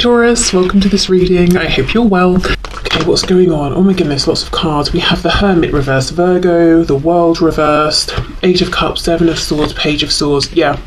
Taurus, welcome to this reading. I hope you're well. Okay, what's going on? Oh my goodness, lots of cards. We have the Hermit reversed, Virgo, the World reversed, Age of Cups, Seven of Swords, Page of Swords. Yeah.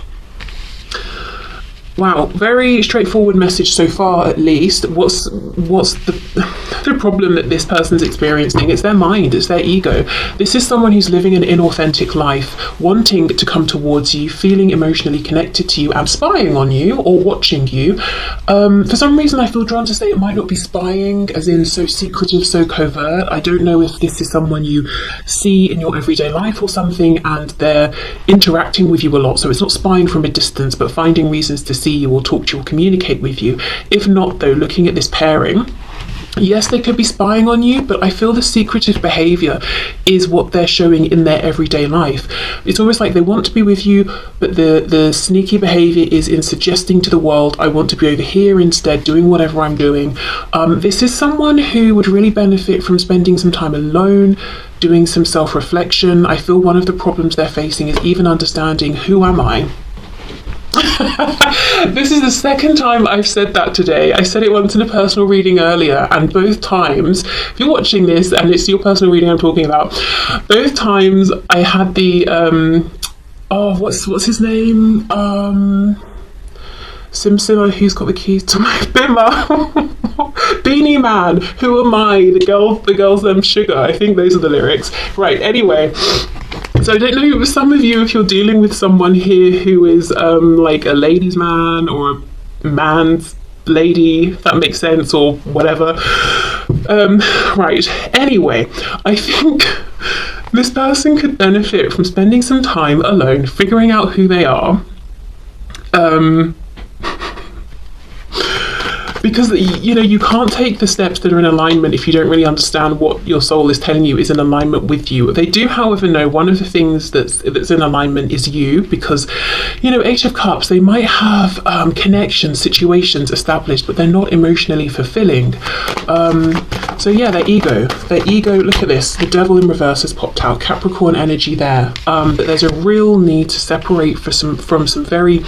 Wow, very straightforward message so far, at least. What's the problem that this person's experiencing? It's their mind, it's their ego. This is someone who's living an inauthentic life, wanting to come towards you, feeling emotionally connected to you and spying on you or watching you. For some reason I feel drawn to say it might not be spying, as in so secretive, so covert. I don't know if this is someone you see in your everyday life or something and they're interacting with you a lot, so it's not spying from a distance but finding reasons to see you or talk to you or communicate with you. If not, though, looking at this pairing, yes, they could be spying on you, but I feel the secretive behaviour is what they're showing in their everyday life. It's almost like they want to be with you, but the sneaky behaviour is in suggesting to the world, I want to be over here instead, doing whatever I'm doing. This is someone who would really benefit from spending some time alone, doing some self-reflection. I feel one of the problems they're facing is even understanding, who am I? This is the second time I've said that today. I said it once in a personal reading earlier, and both times, if you're watching this and it's your personal reading I'm talking about, both times I had the what's his name? Simsima, who's got the keys to my bimmer? Beanie Man, who am I? The girl's sugar. I think those are the lyrics. Right, anyway. So I don't know, some of you, if you're dealing with someone here who is like a ladies' man or a man's lady, if that makes sense, or whatever. Right, anyway, I think this person could benefit from spending some time alone, figuring out who they are. Because, you know, you can't take the steps that are in alignment if you don't really understand what your soul is telling you is in alignment with you. They do, however, know one of the things that's in alignment is you, because, you know, Eight of Cups, they might have connections, situations established, but they're not emotionally fulfilling. So yeah, their ego, look at this, the Devil in reverse has popped out, Capricorn energy there. But there's a real need to separate from some very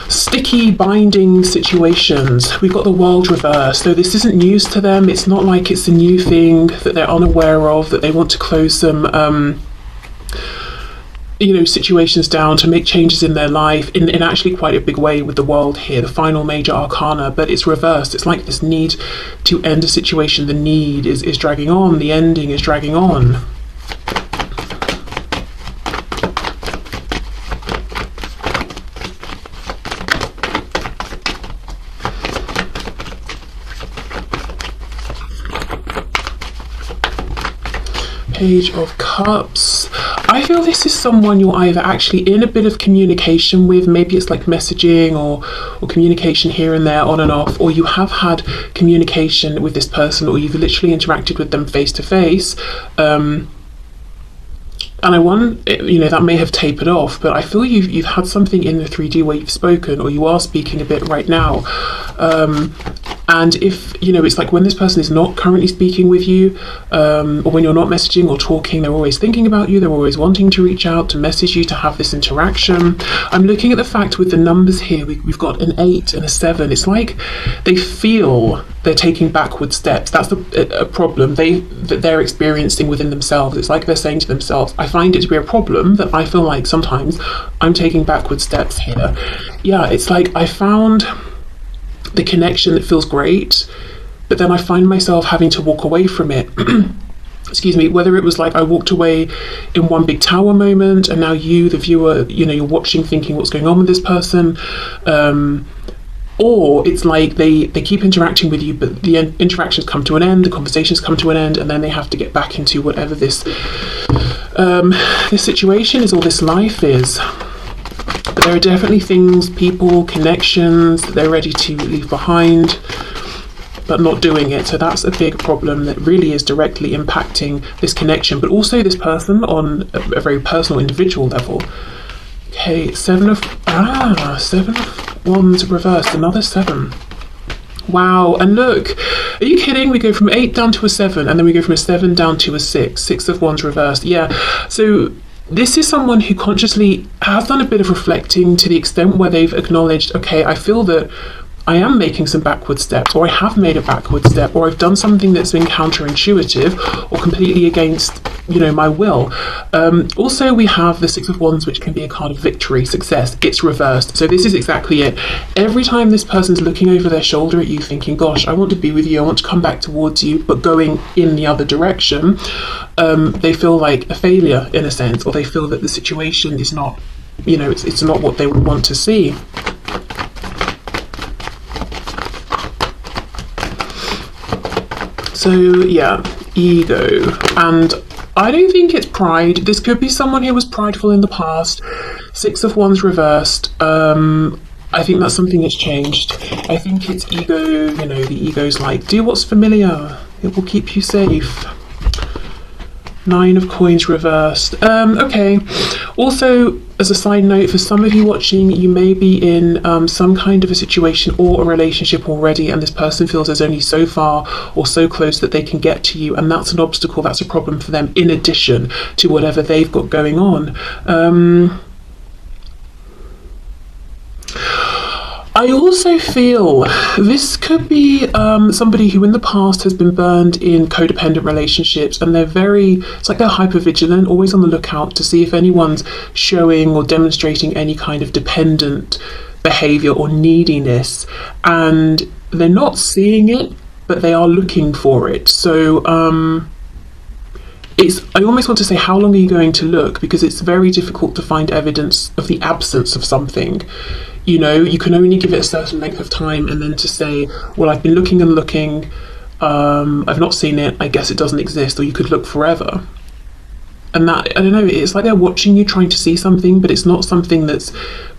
sticky binding situations. We've got the World reversed, so this isn't news to them. It's not like it's a new thing that they're unaware of, that they want to close some you know, situations down, to make changes in their life in actually quite a big way with the World here, the final major arcana, but it's reversed. It's like this need to end a situation. The need is dragging on, the ending is dragging on. Page of Cups. I feel this is someone you're either actually in a bit of communication with, maybe it's like messaging or communication here and there on and off, or you have had communication with this person, or you've literally interacted with them face to face. And I want, you know, that may have tapered off, but I feel you've had something in the 3D where you've spoken, or you are speaking a bit right now. And if, you know, it's like when this person is not currently speaking with you, or when you're not messaging or talking, they're always thinking about you, they're always wanting to reach out, to message you, to have this interaction. I'm looking at the fact with the numbers here, we've got an 8 and a 7. It's like they feel they're taking backward steps. That's a problem that they're experiencing within themselves. It's like they're saying to themselves, I find it to be a problem that I feel like sometimes I'm taking backward steps here. Yeah, it's like I found the connection that feels great, but then I find myself having to walk away from it. Excuse me, whether it was like I walked away in one big tower moment and now you, the viewer, you know, you're watching thinking what's going on with this person, or it's like they keep interacting with you, but the interactions come to an end, the conversations come to an end, and then they have to get back into whatever this situation is, or this life is. But there are definitely things, people, connections that they're ready to leave behind, but not doing it. So that's a big problem that really is directly impacting this connection, but also this person on a very personal, individual level. Okay, Seven of Wands reversed, another 7. Wow, and look, are you kidding? We go from 8 down to a 7, and then we go from a 7 down to a 6. 6 of Wands reversed. Yeah, so this is someone who consciously has done a bit of reflecting to the extent where they've acknowledged, okay, I feel that I am making some backward steps, or I have made a backward step, or I've done something that's been counterintuitive or completely against, my will. Also, we have the Six of Wands, which can be a card of victory, success. It's reversed. So this is exactly it. Every time this person's looking over their shoulder at you thinking, gosh, I want to be with you, I want to come back towards you, but going in the other direction, they feel like a failure in a sense, or they feel that the situation is not, it's not what they would want to see. So yeah, ego. And I don't think it's pride. This could be someone who was prideful in the past. Six of Wands reversed. I think that's something that's changed. I think it's ego, the ego's like, do what's familiar. It will keep you safe. Nine of Coins reversed. Okay. Also, as a side note, for some of you watching, you may be in some kind of a situation or a relationship already, and this person feels there's only so far or so close that they can get to you, and that's an obstacle, that's a problem for them, in addition to whatever they've got going on. I also feel this could be somebody who in the past has been burned in codependent relationships, and it's like they're hypervigilant, always on the lookout to see if anyone's showing or demonstrating any kind of dependent behavior or neediness, and they're not seeing it, but they are looking for it. So I almost want to say, how long are you going to look? Because it's very difficult to find evidence of the absence of something. You can only give it a certain length of time, and then to say, well, I've been looking and looking, I've not seen it, I guess it doesn't exist, or you could look forever. And that, I don't know, it's like they're watching you trying to see something, but it's not something that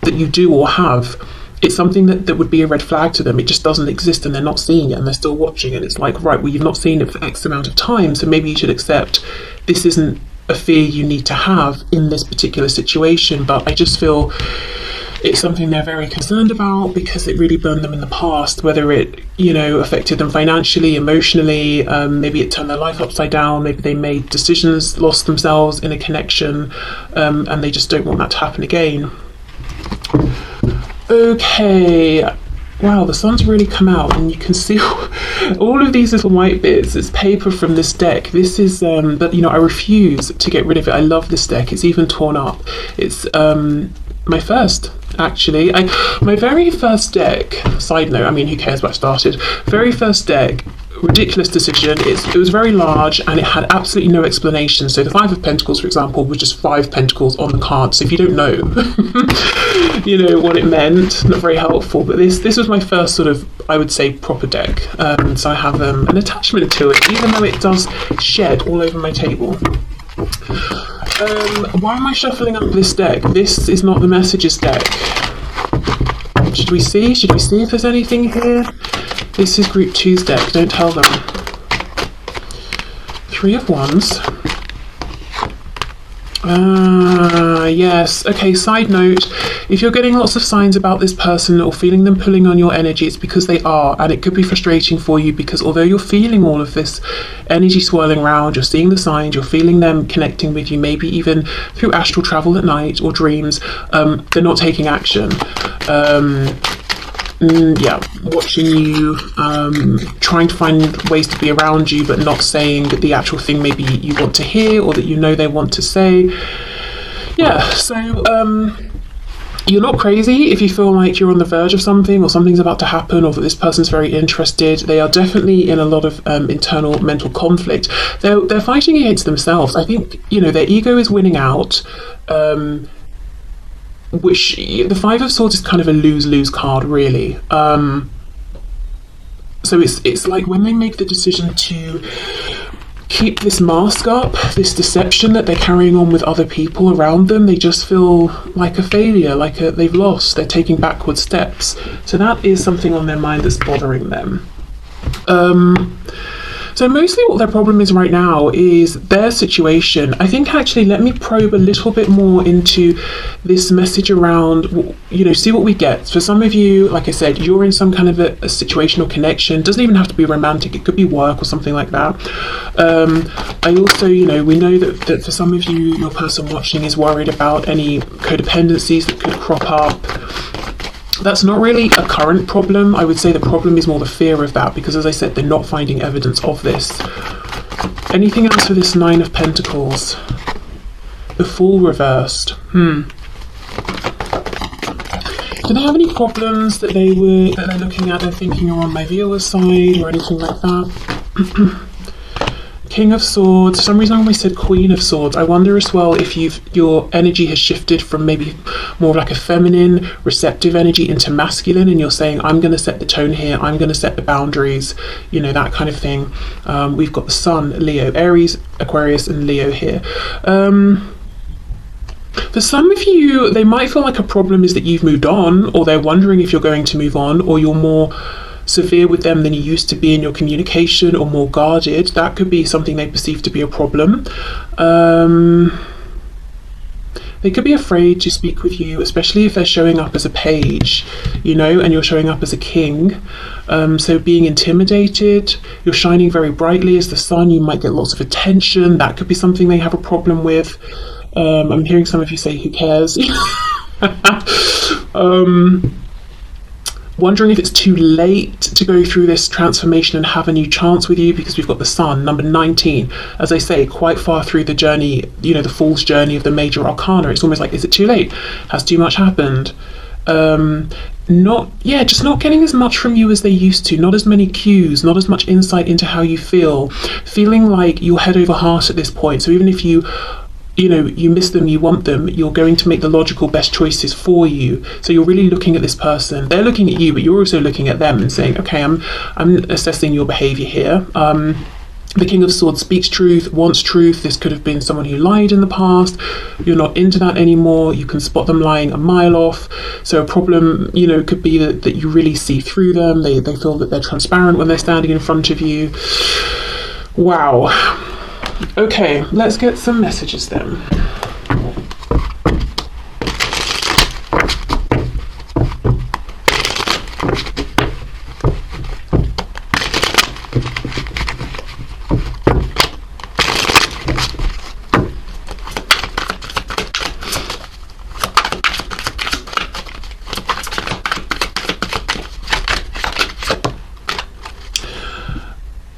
you do or have. It's something that would be a red flag to them. It just doesn't exist, and they're not seeing it, and they're still watching, and it's like, right, well, you've not seen it for X amount of time, so maybe you should accept this isn't a fear you need to have in this particular situation. But I just feel it's something they're very concerned about because it really burned them in the past, whether it, affected them financially, emotionally, maybe it turned their life upside down, maybe they made decisions, lost themselves in a connection, and they just don't want that to happen again. Okay, wow, the sun's really come out, and you can see all of these little white bits. It's paper from this deck. This is, but I refuse to get rid of it. I love this deck. It's even torn up. It's my first, actually. My very first deck, side note, who cares what I started? Very first deck, ridiculous decision. It was very large, and it had absolutely no explanation. So the Five of Pentacles, for example, was just 5 pentacles on the card. So if you don't know, what it meant, not very helpful. But this was my first sort of, I would say, proper deck. So I have an attachment to it, even though it does shed all over my table. Why am I shuffling up this deck? This is not the messages deck. Should we see if there's anything here? This is Group 2's deck, don't tell them. Three of Wands. Yes. Okay, side note, if you're getting lots of signs about this person or feeling them pulling on your energy, it's because they are, and it could be frustrating for you because although you're feeling all of this energy swirling around, you're seeing the signs, you're feeling them connecting with you, maybe even through astral travel at night or dreams, they're not taking action. Watching you, trying to find ways to be around you, but not saying the actual thing maybe you want to hear or that they want to say. Yeah, so you're not crazy if you feel like you're on the verge of something or something's about to happen or that this person's very interested. They are definitely in a lot of internal mental conflict. They're fighting against themselves. I think, their ego is winning out. Which the Five of Swords is kind of a lose-lose card, really. So it's like when they make the decision to keep this mask up, this deception that they're carrying on with other people around them, they just feel like a failure, they've lost, they're taking backward steps. So that is something on their mind that's bothering them. So mostly what their problem is right now is their situation. I think actually, let me probe a little bit more into this message around, see what we get. For some of you, like I said, you're in some kind of a situational connection. It doesn't even have to be romantic. It could be work or something like that. I also, we know that for some of you, your person watching is worried about any codependencies that could crop up. That's not really a current problem. I would say the problem is more the fear of that, because as I said, they're not finding evidence of this. Anything else for this Nine of Pentacles? The Fool reversed. Do they have any problems that they're looking at and thinking are on my viewer's side or anything like that? King of Swords. For some reason I always said Queen of Swords. I wonder as well if your energy has shifted from maybe more like a feminine, receptive energy into masculine, and you're saying, I'm going to set the tone here, I'm going to set the boundaries, you know, that kind of thing. We've got the Sun, Leo, Aries, Aquarius, and Leo here. For some of you, they might feel like a problem is that you've moved on, or they're wondering if you're going to move on, or you're more severe with them than you used to be in your communication, or more guarded. That could be something they perceive to be a problem. They could be afraid to speak with you, especially if they're showing up as a page, you know, and you're showing up as a king. So being intimidated, you're shining very brightly as the sun, you might get lots of attention. That could be something they have a problem with. I'm hearing some of you say, who cares? Wondering if it's too late to go through this transformation and have a new chance with you, because we've got the Sun, number 19. As I say, quite far through the journey, you know, the Fool's journey of the major arcana. It's almost like, is it too late? Has too much happened? Just not getting as much from you as they used to, not as many cues, not as much insight into how you feel, feeling like you're head over heart at this point. So even if you miss them, you want them, you're going to make the logical best choices for you. So you're really looking at this person. They're looking at you, but you're also looking at them and saying, okay, I'm assessing your behavior here. The King of Swords speaks truth, wants truth. This could have been someone who lied in the past. You're not into that anymore. You can spot them lying a mile off. So a problem, you know, could be that you really see through them. They feel that they're transparent when they're standing in front of you. Wow. Okay, let's get some messages then.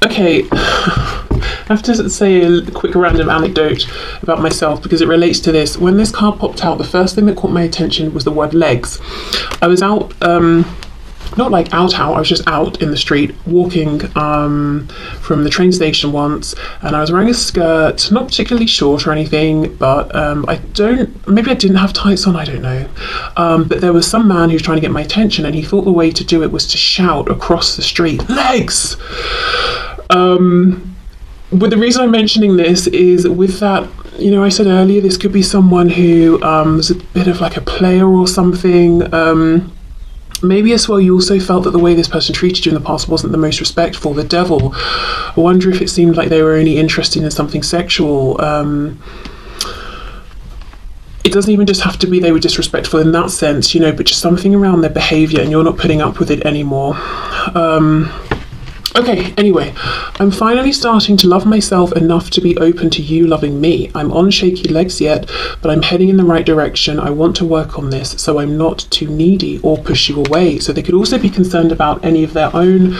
Okay. I have to say a quick random anecdote about myself, because it relates to this. When this card popped out, the first thing that caught my attention was the word legs. I was out, not like out, I was just out in the street walking from the train station once, and I was wearing a skirt, not particularly short or anything, but maybe I didn't have tights on, I don't know. But there was some man who was trying to get my attention, and he thought the way to do it was to shout across the street, legs! But the reason I'm mentioning this is with that, you know, I said earlier, this could be someone who was a bit of like a player or something. Maybe as well you also felt that the way this person treated you in the past wasn't the most respectful. The Devil. I wonder if it seemed like they were only interested in something sexual. It doesn't even just have to be they were disrespectful in that sense, you know, but just something around their behaviour and you're not putting up with it anymore. Okay, anyway, I'm finally starting to love myself enough to be open to you loving me. I'm on shaky legs yet, but I'm heading in the right direction. I want to work on this so I'm not too needy or push you away. So they could also be concerned about any of their own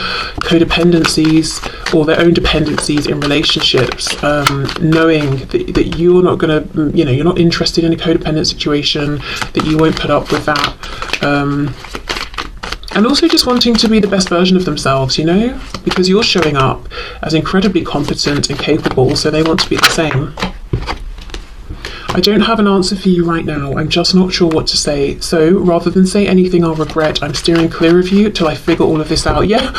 codependencies or their own dependencies in relationships, knowing that you're not going to, you know, you're not interested in a codependent situation, that you won't put up with that. And also just wanting to be the best version of themselves, you know, because you're showing up as incredibly competent and capable, so they want to be the same. I don't have an answer for you right now. I'm just not sure what to say. So rather than say anything I'll regret, I'm steering clear of you till I figure all of this out. Yeah,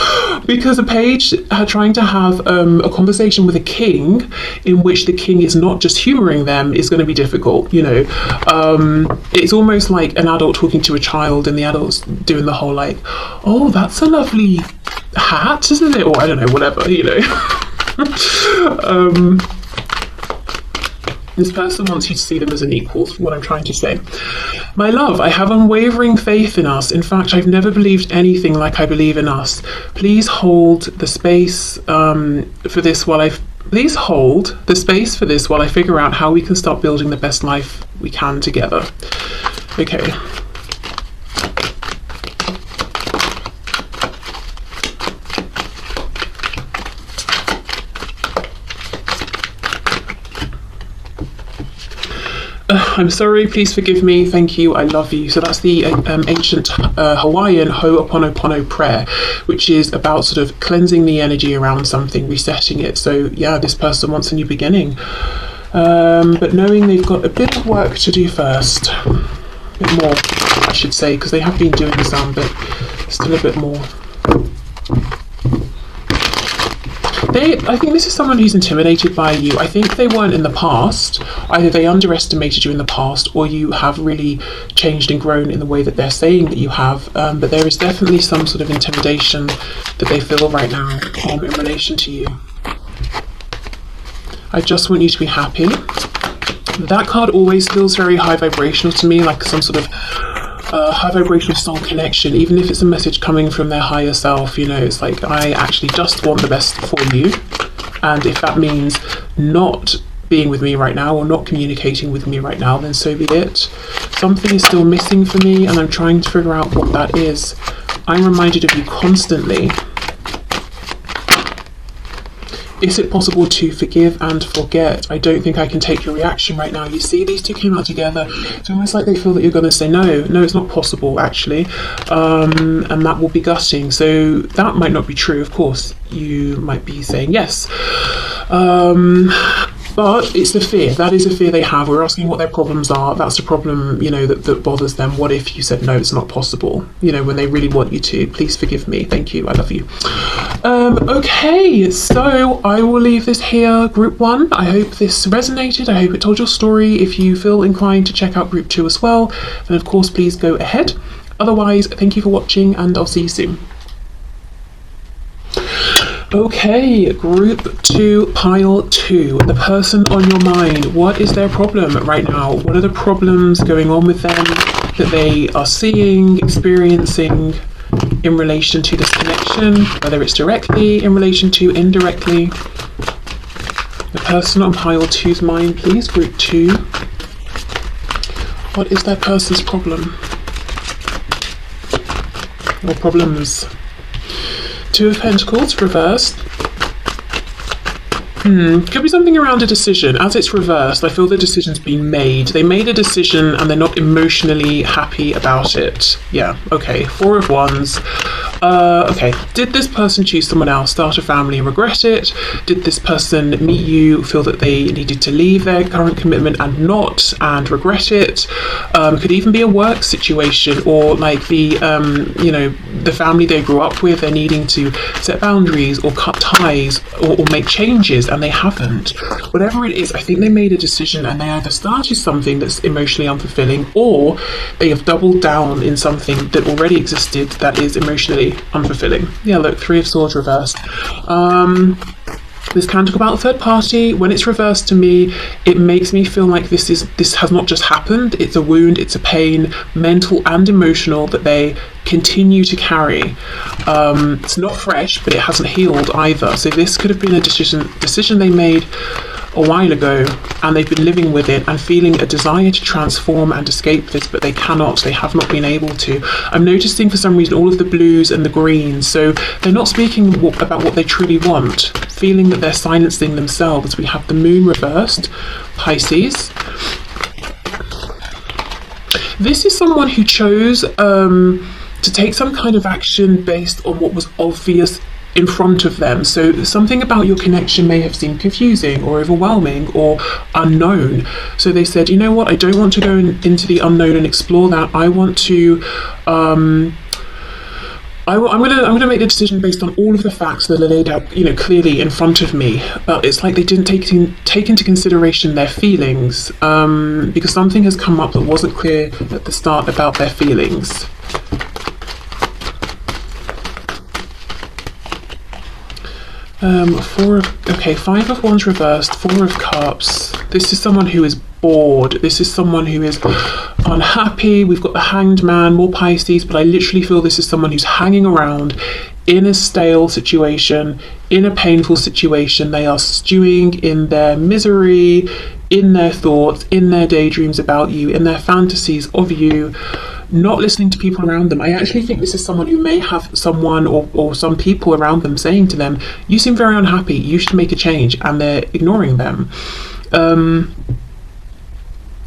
because a page trying to have a conversation with a king in which the king is not just humouring them is going to be difficult, you know. It's almost like an adult talking to a child and the adult's doing the whole like, oh, that's a lovely hat, isn't it? Or I don't know, whatever, you know. This person wants you to see them as an equal, what I'm trying to say. My love, I have unwavering faith in us. In fact, I've never believed anything like I believe in us. Please hold the space for this while I figure out how we can start building the best life we can together. Okay. I'm sorry, please forgive me, thank you, I love you. So that's the ancient Hawaiian Ho'oponopono prayer, which is about sort of cleansing the energy around something, resetting it. So yeah, this person wants a new beginning, but knowing they've got a bit of work to do first, a bit more I should say, because they have been doing some, but still a bit more. I think this is someone who's intimidated by you. I think they weren't in the past. Either they underestimated you in the past, or you have really changed and grown in the way that they're saying that you have. But there is definitely some sort of intimidation that they feel right now in relation to you. I just want you to be happy. That card always feels very high vibrational to me, like some sort of high vibrational soul connection, even if it's a message coming from their higher self. You know, it's like, I actually just want the best for you, and if that means not being with me right now or not communicating with me right now, then so be it. Something is still missing for me, and I'm trying to figure out what that is. I'm reminded of you constantly. Is it possible to forgive and forget? I don't think I can take your reaction right now. You see, these two came out together. It's almost like they feel that you're going to say no. No, it's not possible, actually. And that will be gutting. So that might not be true, of course. You might be saying yes. But it's the fear. That is a fear they have. We're asking what their problems are. That's a problem, you know, that bothers them. What if you said, no, it's not possible? You know, when they really want you to. Please forgive me. Thank you. I love you. Okay, so I will leave this here, group 1. I hope this resonated. I hope it told your story. If you feel inclined to check out group 2 as well, then of course, please go ahead. Otherwise, thank you for watching, and I'll see you soon. Okay, group 2, pile 2, the person on your mind. What is their problem right now? What are the problems going on with them that they are seeing, experiencing in relation to this connection, whether it's directly, in relation to indirectly? The person on pile 2's mind, please, group 2. What is that person's problem? Or problems? 2 of Pentacles reversed. Could be something around a decision. As it's reversed, I feel the decision's been made. They made a decision and they're not emotionally happy about it. Yeah, okay. 4 of Wands. Okay. Did this person choose someone else, start a family, regret it? Did this person meet you, feel that they needed to leave their current commitment and not, and regret it? Could even be a work situation, or like the, you know, the family they grew up with, they're needing to set boundaries or cut ties or make changes, and they haven't. Whatever it is, I think they made a decision and they either started something that's emotionally unfulfilling, or they have doubled down in something that already existed that is emotionally unfulfilling. Yeah, look, 3 of Swords reversed. This can talk about a third party. When it's reversed to me, it makes me feel like this has not just happened. It's a wound, it's a pain, mental and emotional, that they continue to carry. It's not fresh, but it hasn't healed either. So this could have been a decision they made a while ago, and they've been living with it and feeling a desire to transform and escape this, but they cannot. They have not been able to. I'm noticing for some reason all of the blues and the greens, so they're not speaking about what they truly want, feeling that they're silencing themselves. We have the moon reversed, Pisces. This is someone who chose to take some kind of action based on what was obvious in front of them. So something about your connection may have seemed confusing or overwhelming or unknown. So they said, you know what, I don't want to go into the unknown and explore that. I want to I'm going to make the decision based on all of the facts that are laid out, you know, clearly in front of me. But it's like they didn't take into consideration their feelings, because something has come up that wasn't clear at the start about their feelings. Okay, 5 of Wands reversed, 4 of Cups. This is someone who is bored. This is someone who is unhappy. We've got the Hanged Man, more Pisces, but I literally feel this is someone who's hanging around in a stale situation, in a painful situation. They are stewing in their misery, in their thoughts, in their daydreams about you, in their fantasies of you, not listening to people around them. I actually think this is someone who may have someone or some people around them saying to them, you seem very unhappy, you should make a change, and they're ignoring them.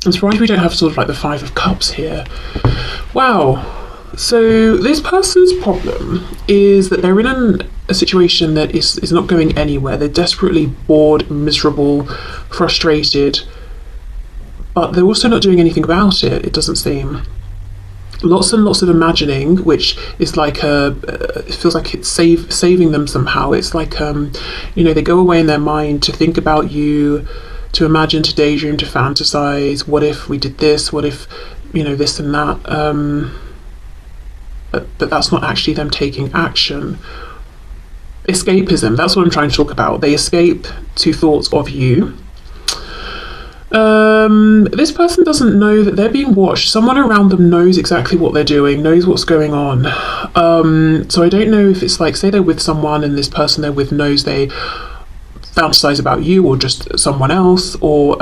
I'm surprised we don't have sort of like the Five of Cups here. Wow. So this person's problem is that they're in a situation that is not going anywhere. They're desperately bored, miserable, frustrated, but they're also not doing anything about it, it doesn't seem. Lots and lots of imagining, which is like it feels like it's saving them somehow. It's like they go away in their mind to think about you, to imagine, to daydream, to fantasize. What if we did this? What if this and that? But that's not actually them taking action. Escapism, that's what I'm trying to talk about. They escape to thoughts of you. This person doesn't know that they're being watched. Someone around them knows exactly what they're doing, knows what's going on. So I don't know if it's like, say they're with someone and this person they're with knows they fantasize about you or just someone else, or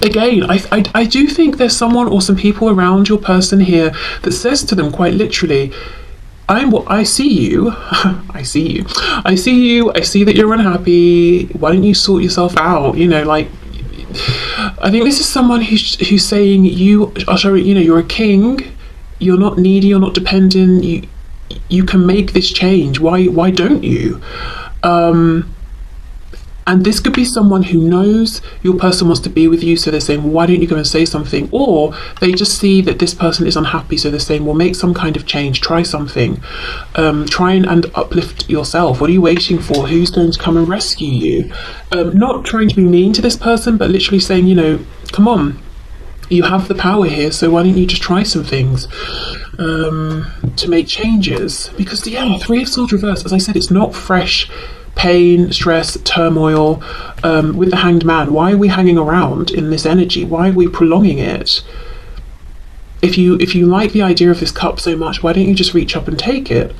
again, I do think there's someone or some people around your person here that says to them quite literally, I see you. I see you. I see you. I see that you're unhappy. Why don't you sort yourself out? I think this is someone who's saying you are showing, you're a king. You're not needy. You're not dependent. You can make this change. Why don't you? And this could be someone who knows your person wants to be with you, so they're saying, why don't you go and say something? Or they just see that this person is unhappy, so they're saying, well, make some kind of change, try something, try and uplift yourself. What are you waiting for? Who's going to come and rescue you? Not trying to be mean to this person, but literally saying, come on, you have the power here, so why don't you just try some things to make changes? Because, Three of Swords reversed, as I said, it's not fresh pain, stress, turmoil. With the Hanged Man, why are we hanging around in this energy? Why are we prolonging it? If you like the idea of this cup so much, why don't you just reach up and take it?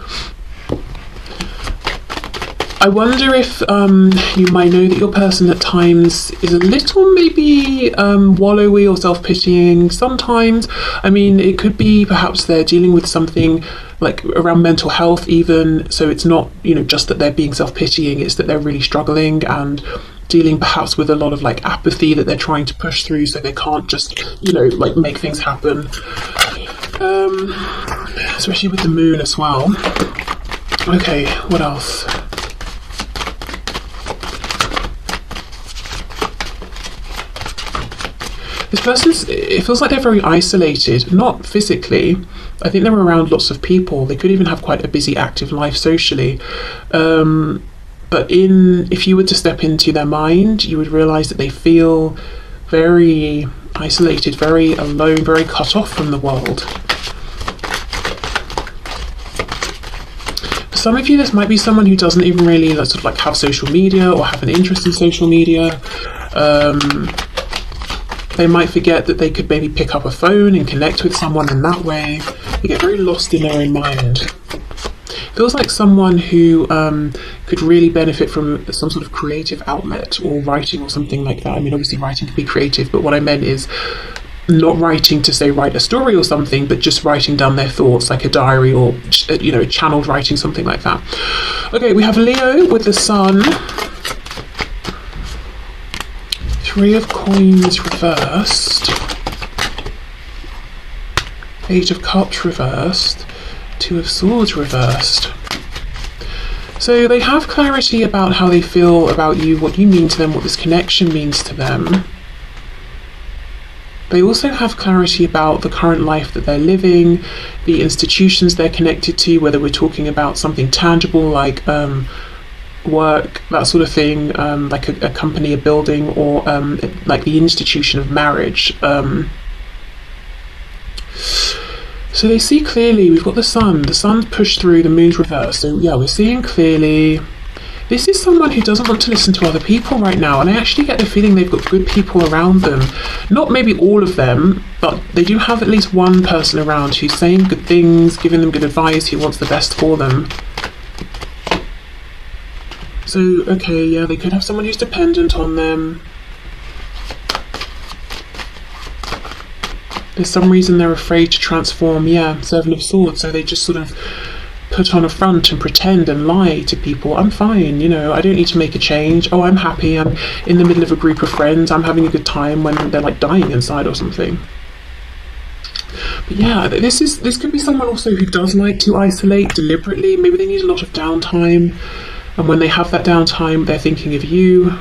I wonder if you might know that your person at times is a little maybe wallowy or self-pitying sometimes. I mean, it could be perhaps they're dealing with something like around mental health even, so it's not just that they're being self-pitying, it's that they're really struggling and dealing perhaps with a lot of like apathy that they're trying to push through, so they can't just like make things happen, especially with the moon as well. Okay, what else? This person's, it feels like they're very isolated, not physically. I think they're around lots of people. They could even have quite a busy, active life socially. But if you were to step into their mind, you would realise that they feel very isolated, very alone, very cut off from the world. For some of you, this might be someone who doesn't even really sort of like have social media or have an interest in social media. They might forget that they could maybe pick up a phone and connect with someone in that way. They get very lost in their own mind. Feels like someone who could really benefit from some sort of creative outlet or writing or something like that. I mean, obviously writing can be creative, but what I meant is not writing to say write a story or something, but just writing down their thoughts like a diary or channeled writing, something like that. Okay, we have Leo with the Sun. Three of Coins reversed, Eight of Cups reversed, Two of Swords reversed. So they have clarity about how they feel about you, what you mean to them, what this connection means to them. They also have clarity about the current life that they're living, the institutions they're connected to, whether we're talking about something tangible like work, that sort of thing, like a company, a building, or like the institution of marriage. So they see clearly. We've got the sun's pushed through, the moon's reversed, so yeah, we're seeing clearly. This is someone who doesn't want to listen to other people right now, and I actually get the feeling they've got good people around them. Not maybe all of them, but they do have at least one person around who's saying good things, giving them good advice, who wants the best for them. So, okay, yeah, they could have someone who's dependent on them. There's some reason they're afraid to transform, yeah, Seven of Swords, so they just sort of put on a front and pretend and lie to people. I'm fine, you know, I don't need to make a change. Oh, I'm happy, I'm in the middle of a group of friends, I'm having a good time, when they're like dying inside or something. But yeah, this could be someone also who does like to isolate deliberately. Maybe they need a lot of downtime, and when they have that downtime, they're thinking of you.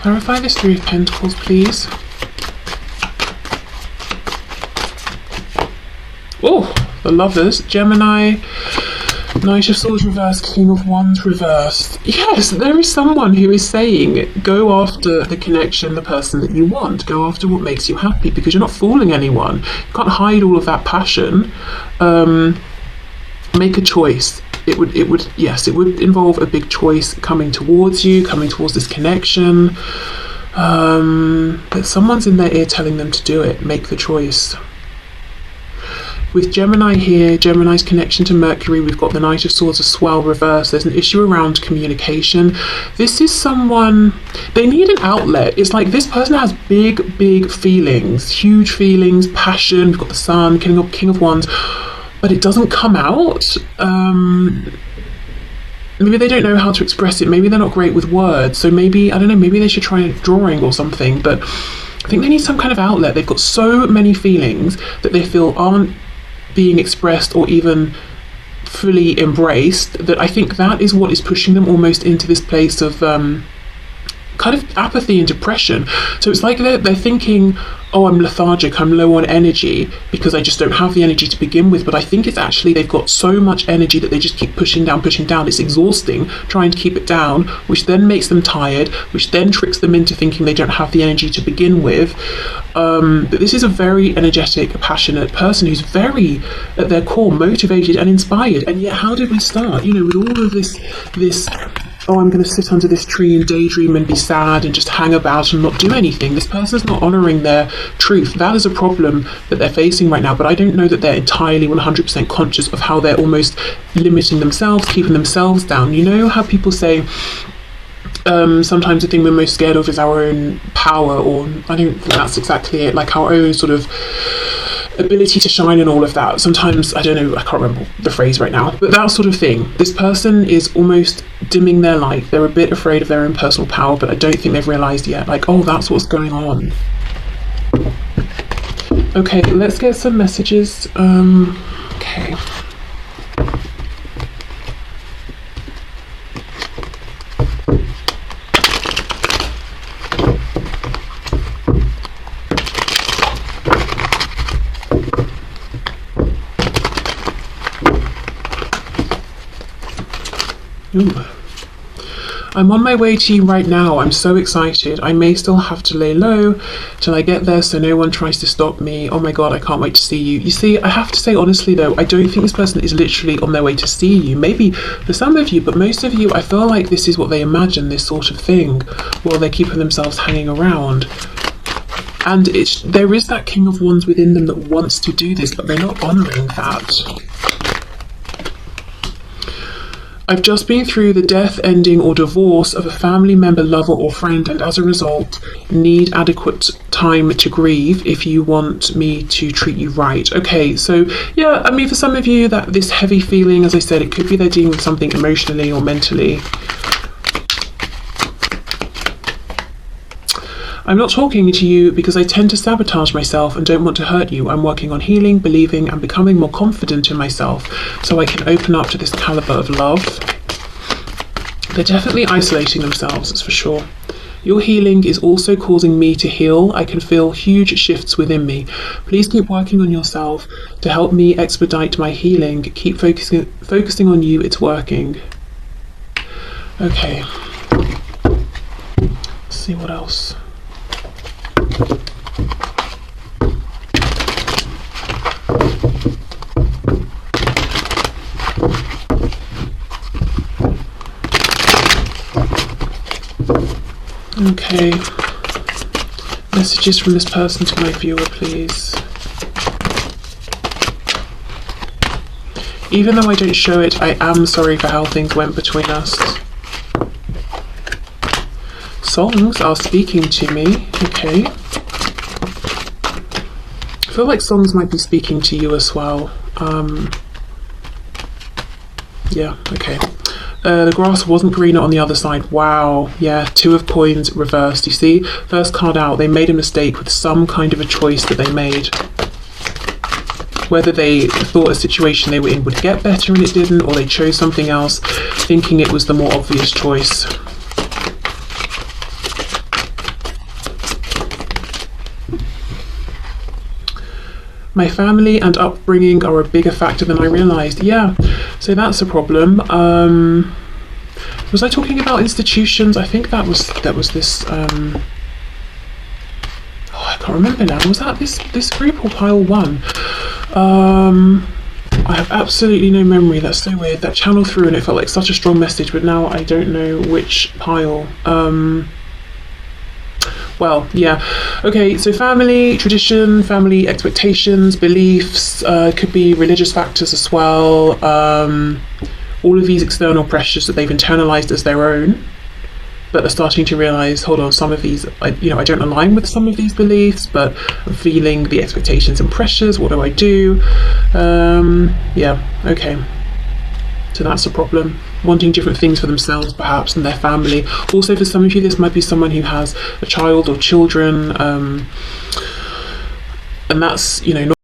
Clarify this Three of Pentacles, please. Oh, the Lovers, Gemini, Knight of Swords reversed, King of Wands reversed. Yes, there is someone who is saying, go after the connection, the person that you want. Go after what makes you happy, because you're not fooling anyone. You can't hide all of that passion. Make a choice. It would involve a big choice coming towards you, coming towards this connection. But someone's in their ear telling them to do it. Make the choice. With Gemini here, Gemini's connection to Mercury, we've got the Knight of Swords as well reversed. There's an issue around communication. This is someone, they need an outlet. It's like this person has big feelings, huge feelings, passion. We've got the Sun, King of Wands, but it doesn't come out. Maybe they don't know how to express it. Maybe they're not great with words. So maybe, I don't know, maybe they should try drawing or something. But I think they need some kind of outlet. They've got so many feelings that they feel aren't being expressed or even fully embraced, that I think that is what is pushing them almost into this place of kind of apathy and depression. So it's like they're thinking, oh, I'm lethargic, I'm low on energy because I just don't have the energy to begin with. But I think it's actually they've got so much energy that they just keep pushing down. It's exhausting trying to keep it down, which then makes them tired, which then tricks them into thinking they don't have the energy to begin with. But this is a very energetic, passionate person who's very, at their core, motivated and inspired. And yet, how did we start? You know, with all of this, oh, I'm going to sit under this tree and daydream and be sad and just hang about and not do anything. This person's not honouring their truth. That is a problem that they're facing right now, but I don't know that they're entirely 100% conscious of how they're almost limiting themselves, keeping themselves down. You know how people say, sometimes the thing we're most scared of is our own power, or I don't think that's exactly it, like our own sort of ability to shine and all of that. Sometimes, I don't know, I can't remember the phrase right now, but that sort of thing. This person is almost dimming their light. They're a bit afraid of their own personal power, but I don't think they've realised yet, like, oh, that's what's going on. Okay, let's get some messages. Okay. Ooh. I'm on my way to you right now. I'm so excited. I may still have to lay low till I get there so no one tries to stop me. Oh my god, I can't wait to see you. You see, I have to say honestly though, I don't think this person is literally on their way to see you. Maybe for some of you, but most of you, I feel like this is what they imagine, this sort of thing, while they're keeping themselves hanging around. And there is that King of Wands within them that wants to do this, but they're not honouring that. I've just been through the death, ending or divorce of a family member, lover or friend, and as a result need adequate time to grieve if you want me to treat you right. Okay, so yeah, I mean for some of you that this heavy feeling, as I said, it could be they're dealing with something emotionally or mentally. I'm not talking to you because I tend to sabotage myself and don't want to hurt you. I'm working on healing, believing and becoming more confident in myself so I can open up to this caliber of love. They're definitely isolating themselves, that's for sure. Your healing is also causing me to heal. I can feel huge shifts within me. Please keep working on yourself to help me expedite my healing. Keep focusing on you, it's working. Okay. Let's see what else. Okay, messages from this person to my viewer, please. Even though I don't show it, I am sorry for how things went between us. Songs are speaking to me, okay. I feel like songs might be speaking to you as well. Yeah, okay. The grass wasn't greener on the other side. Wow, yeah, 2 of coins reversed. You see, first card out, they made a mistake with some kind of a choice that they made. Whether they thought a situation they were in would get better and it didn't, or they chose something else, thinking it was the more obvious choice. My family and upbringing are a bigger factor than I realised. Yeah, so that's a problem. Was I talking about institutions? I think that was this. Oh, I can't remember now. Was that this group or pile 1? I have absolutely no memory. That's so weird. That channeled through and it felt like such a strong message, but now I don't know which pile. Well, yeah. Okay, so family, tradition, family expectations, beliefs, could be religious factors as well. All of these external pressures that they've internalized as their own, but they're starting to realize, hold on, some of these, I don't align with some of these beliefs, but I'm feeling the expectations and pressures. What do I do? Yeah, okay. So that's a problem. Wanting different things for themselves, perhaps, and their family. Also, for some of you, this might be someone who has a child or children, and that's, not